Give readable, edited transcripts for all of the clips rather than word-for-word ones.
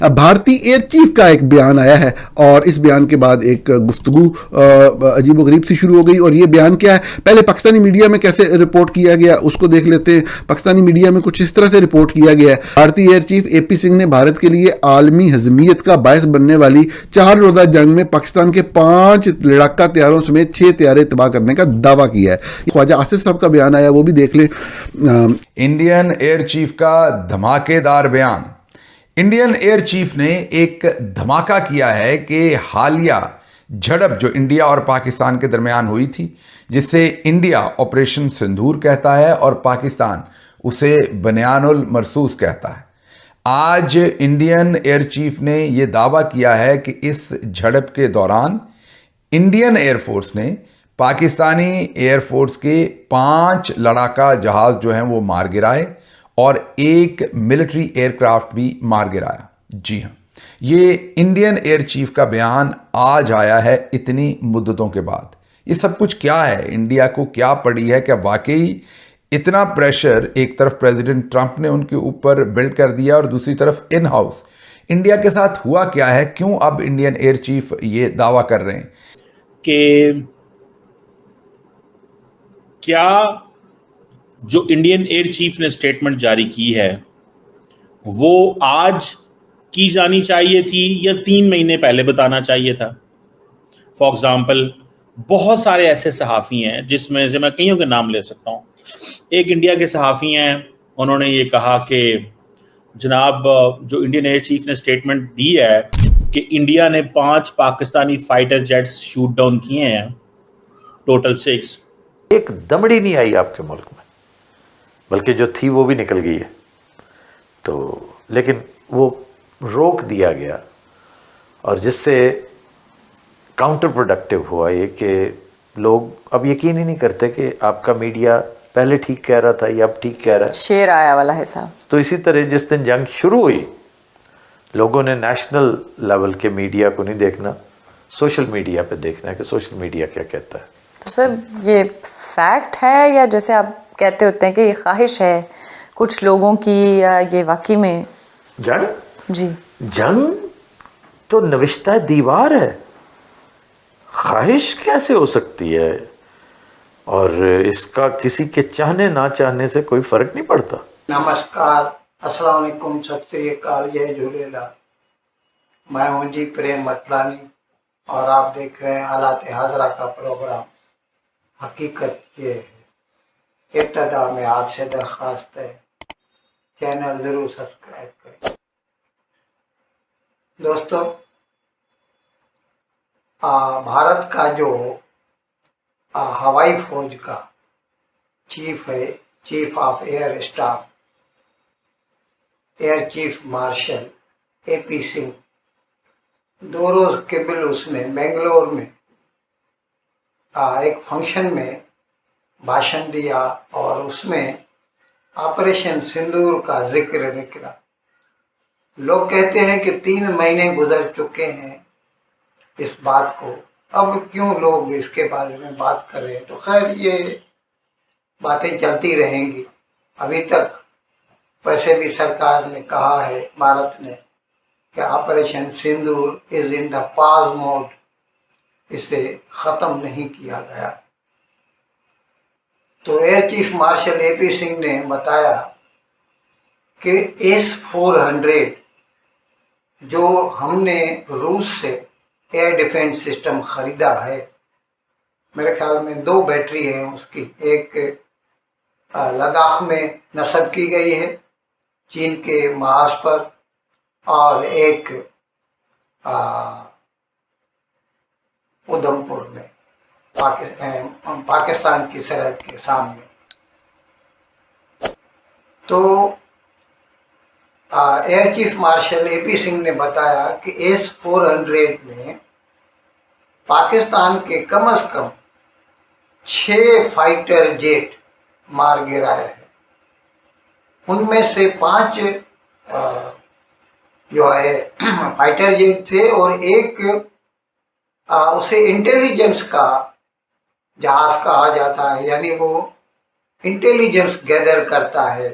भारतीय air chief का एक बयान आया है और इस बयान के बाद एक गुफ्तगू अजीबोगरीब सी शुरू हो गई। और ये बयान क्या है, पहले पाकिस्तानी मीडिया में कैसे रिपोर्ट किया गया उसको देख लेते हैं। पाकिस्तानी मीडिया में कुछ इस तरह से रिपोर्ट किया गया है, भारतीय एयर चीफ एपी सिंह ने भारत के लिए आलमी हजमियत का बायस बनने वाली 4 रोजा जंग में पाकिस्तान के 5 लड़ाका तैयारों समेत 6 तैयारे तबाह करने का दावा किया है। ख्वाजा आसिफ साहब का बयान आया, वो भी देख लें। इंडियन एयर चीफ का धमाकेदार बयान। इंडियन एयर चीफ ने एक धमाका किया है कि हालिया झड़प जो इंडिया और पाकिस्तान के दरमियान हुई थी, जिसे इंडिया ऑपरेशन सिंदूर कहता है और पाकिस्तान उसे बनियानुल मरसूस कहता है, आज इंडियन एयर चीफ ने यह दावा किया है कि इस झड़प के दौरान इंडियन एयरफोर्स ने पाकिस्तानी एयरफोर्स के 5 लड़ाका जहाज जो हैं वो मार गिराए और एक मिलिट्री एयरक्राफ्ट भी मार गिराया। जी हां, ये इंडियन एयर चीफ का बयान आज आया है इतनी मुद्दतों के बाद। ये सब कुछ क्या है, इंडिया को क्या पड़ी है? क्या वाकई इतना प्रेशर एक तरफ प्रेसिडेंट ट्रंप ने उनके ऊपर बिल्ड कर दिया और दूसरी तरफ इन हाउस इंडिया के साथ हुआ क्या है? क्यों अब इंडियन एयर चीफ ये दावा कर रहे हैं कि क्या जो इंडियन एयर चीफ ने स्टेटमेंट जारी की है वो आज की जानी चाहिए थी या 3 महीने पहले बताना चाहिए था? फॉर एग्जाम्पल, बहुत सारे ऐसे सहाफ़ी हैं जिसमें से मैं कईयों के नाम ले सकता हूँ। एक इंडिया के सहाफ़ी हैं, उन्होंने ये कहा कि जनाब जो इंडियन एयर चीफ ने स्टेटमेंट दी है कि इंडिया ने 5 Pakistani fighter jets shoot down किए हैं, टोटल 6। एक दमड़ी नहीं आई आपके मुल्क में, बल्कि जो थी वो भी निकल गई है। तो लेकिन वो रोक दिया गया और जिससे काउंटर प्रोडक्टिव हुआ ये कि लोग अब यकीन ही नहीं करते कि आपका मीडिया पहले ठीक कह रहा था या अब ठीक कह रहा है। शेर आया वाला है साहब। तो इसी तरह जिस दिन जंग शुरू हुई, लोगों ने नेशनल लेवल के मीडिया को नहीं देखना, सोशल मीडिया पे देखना है कि सोशल मीडिया क्या कहता है। तो सर ये फैक्ट है या जैसे आप कहते होते हैं कि ये ख्वाहिश है कुछ लोगों की, या ये वाकई में जंग? जी, जंग तो नविश्ता दीवार है, ख्वाहिश कैसे हो सकती है? और इसका किसी के चाहने ना चाहने से कोई फर्क नहीं पड़ता। नमस्कार, अस्सलाम वालेकुम, सत श्री अकाल, जय झूलेलाल। मैं हूं जी प्रेम मटलानी और आप देख रहे हैं हालात हाजरा का प्रोग्राम। हकीकत ये है, इब्तदा में आपसे दरख्वास्त है चैनल ज़रूर सब्सक्राइब करें। दोस्तों, भारत का जो हवाई फौज का चीफ है, chief of air staff, air chief marshal AP Singh, 2 रोज़ केबल उसने बेंगलोर में एक फंक्शन में भाषण दिया और उसमें ऑपरेशन सिंदूर का जिक्र निकला। लोग कहते हैं कि 3 महीने गुजर चुके हैं इस बात को, अब क्यों लोग इसके बारे में बात कर रहे हैं? तो खैर ये बातें चलती रहेंगी। अभी तक वैसे भी सरकार ने कहा है, भारत ने, कि operation Sindoor is in the पाज मोड, इसे ख़त्म नहीं किया गया। तो air chief marshal AP Singh ने बताया कि S-400 जो हमने रूस से एयर डिफेंस सिस्टम ख़रीदा है, मेरे ख्याल में 2 बैटरी है उसकी, एक लद्दाख में नस्ब की गई है चीन के महाज पर और एक उधमपुर में पाकिस्तान की सरहद के सामने। तो air chief marshal AP Singh ने बताया कि S-400 में पाकिस्तान के कम से कम 6 फाइटर जेट मार गिराए हैं। उनमें से 5 जो है फाइटर जेट थे और एक उसे इंटेलिजेंस का जहाज कहा जाता है, यानी वो इंटेलिजेंस गैदर करता है,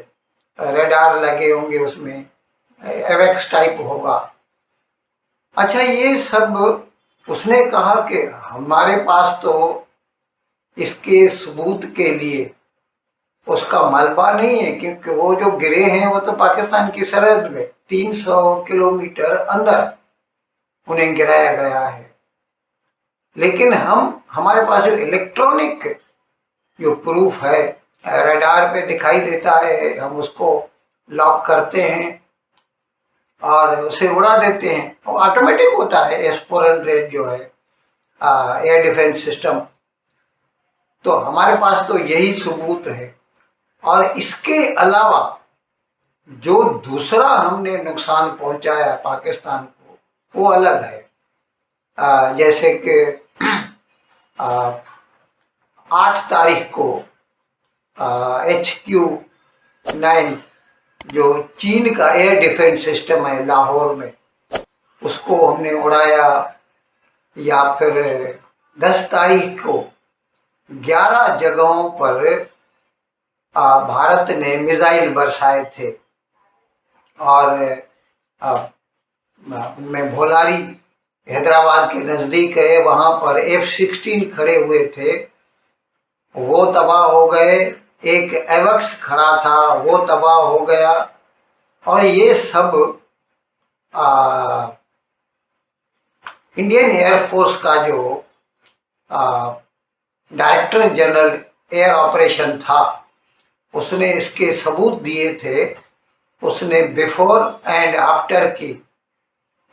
रेडार लगे होंगे उसमें, एवेक्स टाइप होगा, अच्छा, ये सब उसने कहा कि हमारे पास तो इसके सबूत के लिए उसका मलबा नहीं है, क्योंकि वो जो गिरे हैं वो तो पाकिस्तान की सरहद में 300 किलोमीटर अंदर उन्हें गिराया गया है। लेकिन हमारे पास जो इलेक्ट्रॉनिक जो प्रूफ है, रडार पे दिखाई देता है, हम उसको लॉक करते हैं और उसे उड़ा देते हैं, वो ऑटोमेटिक होता है S-400 जो है एयर डिफेंस सिस्टम। तो हमारे पास तो यही सबूत है। और इसके अलावा जो दूसरा हमने नुकसान पहुंचाया पाकिस्तान को, वो अलग है। जैसे कि 8 तारीख को HQ-9 जो चीन का एयर डिफेंस सिस्टम है लाहौर में, उसको हमने उड़ाया। या फिर 10 तारीख को 11 जगहों पर भारत ने मिसाइल बरसाए थे और उनमें भोलारी हैदराबाद के नज़दीक है, वहाँ पर F-16 खड़े हुए थे, वो तबाह हो गए। एक एवक्स खड़ा था, वो तबाह हो गया। और ये सब इंडियन एयरफोर्स का जो डायरेक्टर जनरल एयर ऑपरेशन था, उसने इसके सबूत दिए थे। उसने बिफोर एंड आफ्टर की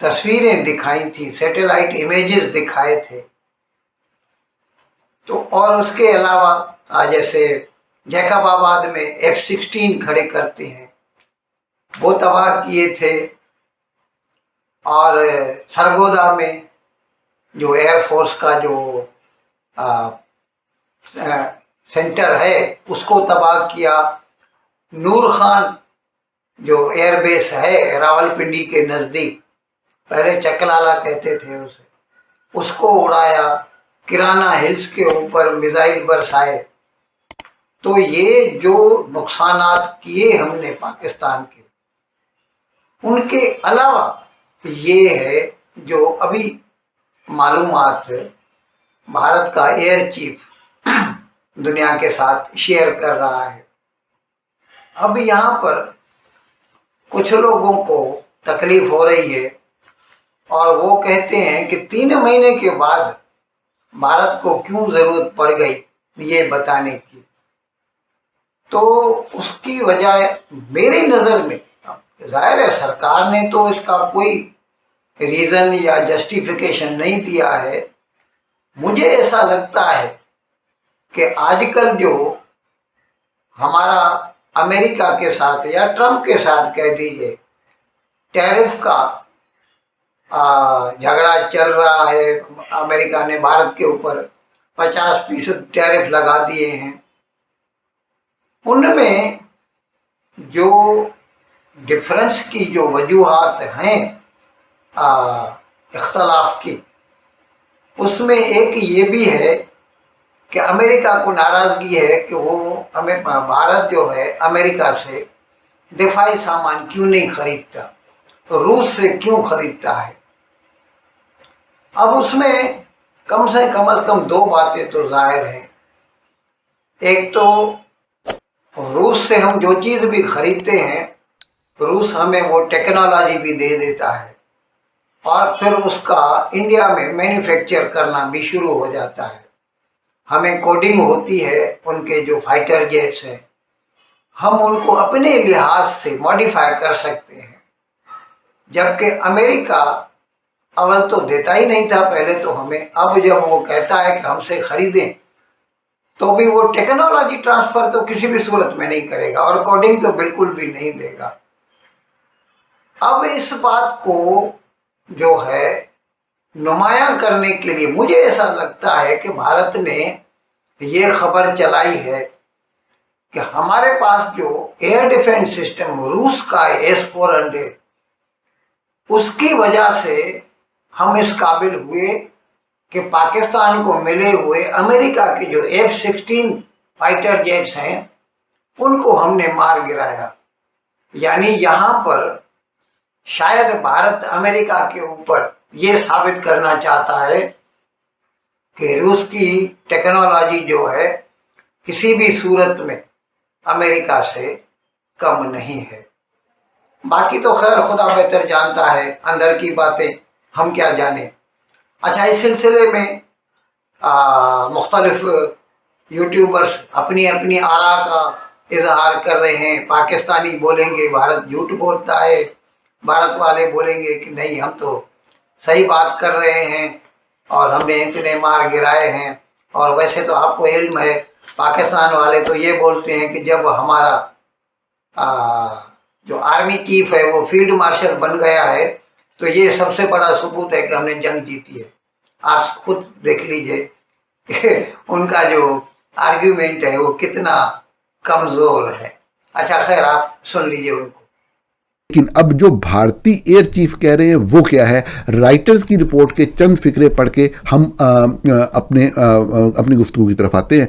तस्वीरें दिखाई थी, सैटेलाइट इमेजेस दिखाए थे। तो और उसके अलावा जैसे जैकबाबाद में F-16 खड़े करते हैं, वो तबाह किए थे। और सरगोदा में जो एयरफोर्स का जो सेंटर है, उसको तबाह किया। नूर खान जो एयरबेस है रावलपिंडी के नज़दीक, पहले चकलाला कहते थे उसे, उसको उड़ाया। किराना हिल्स के ऊपर मिसाइल बरसाए। तो ये जो नुकसानात किए हमने पाकिस्तान के, उनके अलावा ये है जो अभी मालूमात भारत का एयर चीफ दुनिया के साथ शेयर कर रहा है। अब यहाँ पर कुछ लोगों को तकलीफ हो रही है और वो कहते हैं कि 3 महीने के बाद भारत को क्यों जरूरत पड़ गई ये बताने की। तो उसकी वजह मेरी नज़र में, जाहिर है सरकार ने तो इसका कोई रीज़न या जस्टिफिकेशन नहीं दिया है। मुझे ऐसा लगता है कि आजकल जो हमारा अमेरिका के साथ या ट्रंप के साथ कह दीजिए टैरिफ का झगड़ा चल रहा है, अमेरिका ने भारत के ऊपर 50% टैरिफ लगा दिए हैं। उनमें जो डिफरेंस की जो वजूहात हैं इख्तलाफ की, उसमें एक ये भी है कि अमेरिका को नाराज़गी है कि वो भारत जो है अमेरिका से दिफाई सामान क्यों नहीं खरीदता, तो रूस से क्यों खरीदता है। अब उसमें कम से कम 2 बातें तो जाहिर हैं। एक तो रूस से हम जो चीज़ भी खरीदते हैं, रूस हमें वो टेक्नोलॉजी भी दे देता है और फिर उसका इंडिया में मैन्युफैक्चर करना भी शुरू हो जाता है। हमें कोडिंग होती है उनके जो फाइटर जेट्स हैं, हम उनको अपने लिहाज से मॉडिफाई कर सकते हैं। जबकि अमेरिका अव्वल तो देता ही नहीं था पहले तो हमें, अब जब वो कहता है कि हमसे खरीदें, तो भी वो टेक्नोलॉजी ट्रांसफ़र तो किसी भी सूरत में नहीं करेगा और कोडिंग तो बिल्कुल भी नहीं देगा। अब इस बात को जो है नुमायां करने के लिए मुझे ऐसा लगता है कि भारत ने ये खबर चलाई है कि हमारे पास जो एयर डिफेंस सिस्टम रूस का S-400, उसकी वजह से हम इस काबिल हुए कि पाकिस्तान को मिले हुए अमेरिका के जो F-16 फाइटर जेट्स हैं, उनको हमने मार गिराया। यानी यहाँ पर शायद भारत अमेरिका के ऊपर ये साबित करना चाहता है कि रूस की टेक्नोलॉजी जो है किसी भी सूरत में अमेरिका से कम नहीं है। बाकी तो खैर खुदा बेहतर जानता है, अंदर की बातें हम क्या जाने। अच्छा, इस सिलसिले में मुख्तलिफ यूट्यूबर्स अपनी अपनी आरा का इजहार कर रहे हैं। पाकिस्तानी बोलेंगे भारत झूठ बोलता है, भारत वाले बोलेंगे कि नहीं हम तो सही बात कर रहे हैं और हमने इतने मार गिराए हैं। और वैसे तो आपको इल्म है, पाकिस्तान वाले तो ये बोलते हैं कि जब हमारा जो आर्मी चीफ है वो फील्ड मार्शल बन गया है तो ये सबसे बड़ा सबूत है कि हमने जंग जीती है। आप खुद देख लीजिए उनका जो आर्ग्यूमेंट है वो कितना कमज़ोर है। अच्छा खैर, आप सुन लीजिए उनको। लेकिन अब जो भारतीय एयर चीफ कह रहे हैं वो क्या है, राइटर्स की रिपोर्ट के चंद फिक्रे पढ़ के हम अपनी गुफ्तगू की तरफ आते हैं।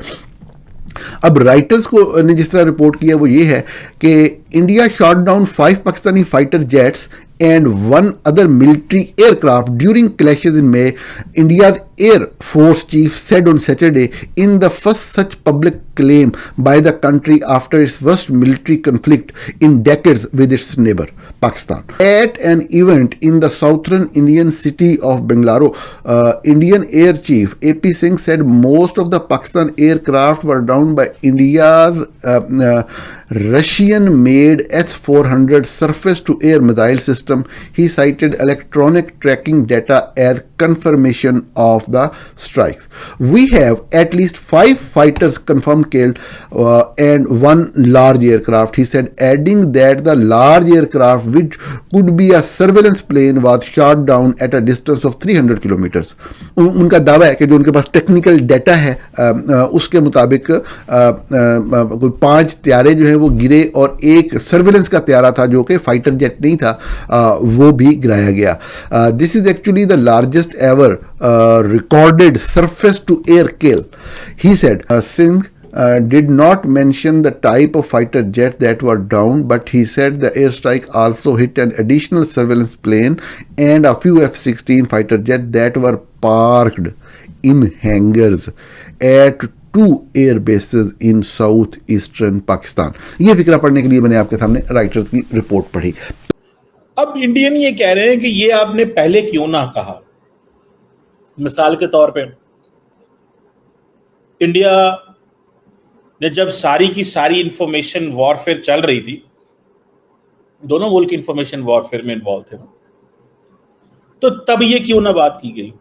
अब राइटर्स को ने जिस तरह रिपोर्ट किया वो ये है कि India shot down 5 Pakistani fighter jets and one other military aircraft during clashes in May, India's Air Force chief said on Saturday, in the first such public claim by the country after its worst military conflict in decades with its neighbor, Pakistan. At an event in the southern Indian city of Bangalore, Indian Air Chief AP Singh said most of the Pakistan aircraft were downed by India's Russian-made S-400 surface-to-air missile system. He cited electronic tracking data as confirmation of the strikes. We have at least 5 fighters confirmed killed and 1 large aircraft, he said, adding that the large aircraft, which could be a surveillance plane, was shot down at a distance of 300 kilometers. उनका दावा है कि जो उनके पास technical data है उसके मुताबिक कोई 5 त्यारे जो हैं वो गिरे और एक सर्वेलेंस का त्यारा था जो कि फाइटर जेट नहीं था, वो भी गिराया गया। This is actually the largest ever recorded surface to air kill, he said. Singh did not mention the type of fighter jets that were down, but he said the airstrike also hit an additional surveillance plane and a few F-16 fighter jets that were parked in hangars at 2 air bases in south eastern Pakistan. ये फिक्रा पढ़ने के लिए मैंने आपके सामने writers की report पढ़ी। अब इंडियन ये कह रहे हैं कि ये आपने पहले क्यों ना कहा। मिसाल के तौर पे इंडिया ने जब सारी की सारी इंफॉर्मेशन वॉरफेयर चल रही थी, दोनों मुल्क इंफॉर्मेशन वॉरफेयर में इन्वॉल्व थे, तो तब ये क्यों ना बात की गई।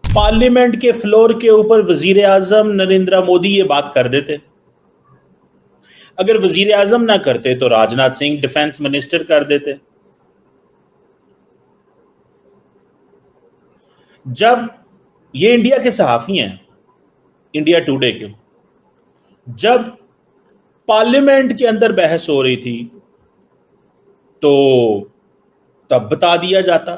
पार्लियामेंट के फ्लोर के ऊपर वजीर आजम नरेंद्र मोदी ये बात कर देते। अगर वजीर आजम ना करते तो राजनाथ सिंह डिफेंस मिनिस्टर कर देते। जब ये इंडिया के सहाफी हैं, इंडिया टुडे के, जब पार्लियामेंट के अंदर बहस हो रही थी तो तब बता दिया जाता।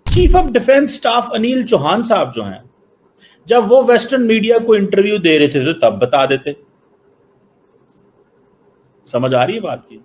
Chief of defence staff Anil Chauhan साहब जो हैं, जब वो वेस्टर्न मीडिया को इंटरव्यू दे रहे थे तो तब बता देते। समझ आ रही है बात की।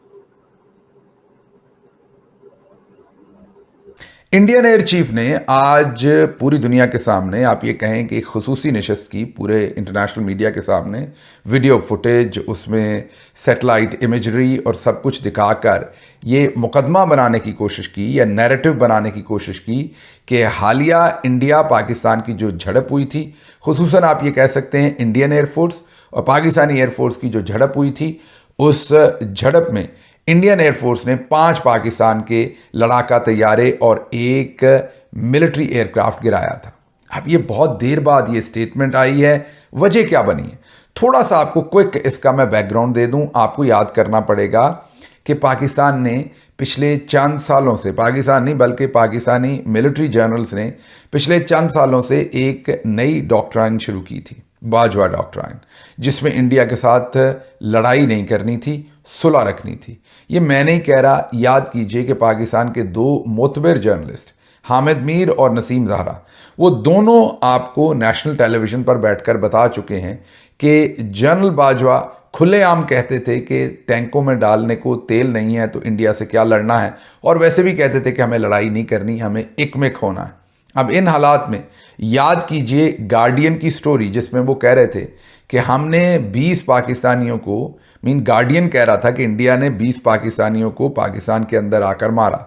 इंडियन एयर चीफ ने आज पूरी दुनिया के सामने, आप ये कहें कि एक खुसूसी नशस्त की, पूरे इंटरनेशनल मीडिया के सामने वीडियो फुटेज, उसमें सैटेलाइट इमेजरी और सब कुछ दिखाकर ये मुकदमा बनाने की कोशिश की या नैरेटिव बनाने की कोशिश की कि हालिया इंडिया पाकिस्तान की जो झड़प हुई थी, खुसूसन आप ये कह सकते हैं इंडियन एयरफोर्स और पाकिस्तानी एयरफोर्स की जो झड़प हुई थी, उस झड़प में इंडियन एयरफोर्स ने 5 पाकिस्तान के लड़ाका तैयारे और 1 मिलिट्री एयरक्राफ्ट गिराया था। अब ये बहुत देर बाद ये स्टेटमेंट आई है, वजह क्या बनी है? थोड़ा सा आपको क्विक इसका मैं बैकग्राउंड दे दूं। आपको याद करना पड़ेगा कि पाकिस्तान ने पिछले चंद सालों से, पाकिस्तान नहीं बल्कि पाकिस्तानी मिलिट्री जर्नल्स ने पिछले चंद सालों से एक नई डॉक्ट्राइन शुरू की थी, बाजवा डॉक्ट्राइन, जिसमें इंडिया के साथ लड़ाई नहीं करनी थी, सुलह रखनी थी। ये मैं नहीं कह रहा, याद कीजिए कि पाकिस्तान के 2 मोतबर जर्नलिस्ट हामिद मीर और नसीम ज़हरा, वो दोनों आपको नेशनल टेलीविज़न पर बैठकर बता चुके हैं कि जनरल बाजवा खुलेआम कहते थे कि टैंकों में डालने को तेल नहीं है तो इंडिया से क्या लड़ना है, और वैसे भी कहते थे कि हमें लड़ाई नहीं करनी, हमें एकमिक होना है। अब इन हालात में याद कीजिए गार्डियन की स्टोरी, जिसमें वो कह रहे थे कि हमने 20 पाकिस्तानियों को, गार्डियन कह रहा था कि इंडिया ने 20 पाकिस्तानियों को पाकिस्तान के अंदर आकर मारा।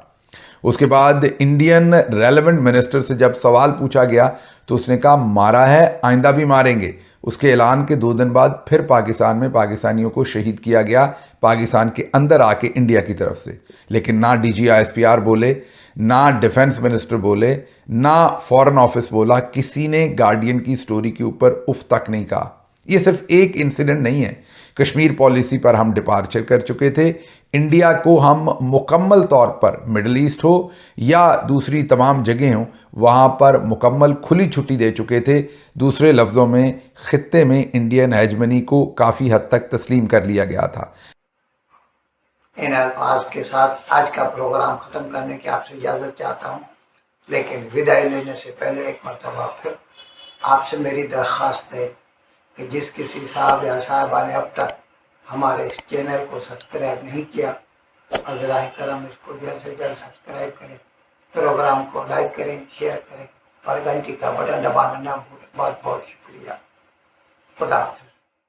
उसके बाद इंडियन रेलेवेंट मिनिस्टर से जब सवाल पूछा गया तो उसने कहा मारा है, आइंदा भी मारेंगे। उसके ऐलान के 2 दिन बाद फिर पाकिस्तान में पाकिस्तानियों को शहीद किया गया, पाकिस्तान के अंदर आके इंडिया की तरफ से। लेकिन ना DGISPR बोले, ना डिफेंस मिनिस्टर बोले, ना फॉरेन ऑफिस बोला, किसी ने गार्डियन की स्टोरी के ऊपर उफ तक नहीं कहा। ये सिर्फ एक इंसिडेंट नहीं है। कश्मीर पॉलिसी पर हम डिपार्चर कर चुके थे। इंडिया को हम मुकम्मल तौर पर, मिडल ईस्ट हो या दूसरी तमाम जगह हों, वहाँ पर मुकम्मल खुली छुट्टी दे चुके थे। दूसरे लफ्ज़ों में खित्ते में इंडियन हेजमनी को काफ़ी हद तक तस्लीम कर लिया गया था। इन अल्फाज के साथ आज का प्रोग्राम ख़त्म करने की आपसे इजाज़त चाहता हूँ, लेकिन विदाई लेने से पहले एक मरतबा फिर आपसे मेरी दरख्वास्त है कि जिस किसी साहब या साहबा ने अब तक हमारे इस चैनल को सब्सक्राइब नहीं किया, अज़राए करम इसको जल्द से जल्द सब्सक्राइब करें, प्रोग्राम को लाइक करें, शेयर करें और घंटी का बटन दबाना ना भूलें। बहुत बहुत शुक्रिया। खुदा हाफ़िज़।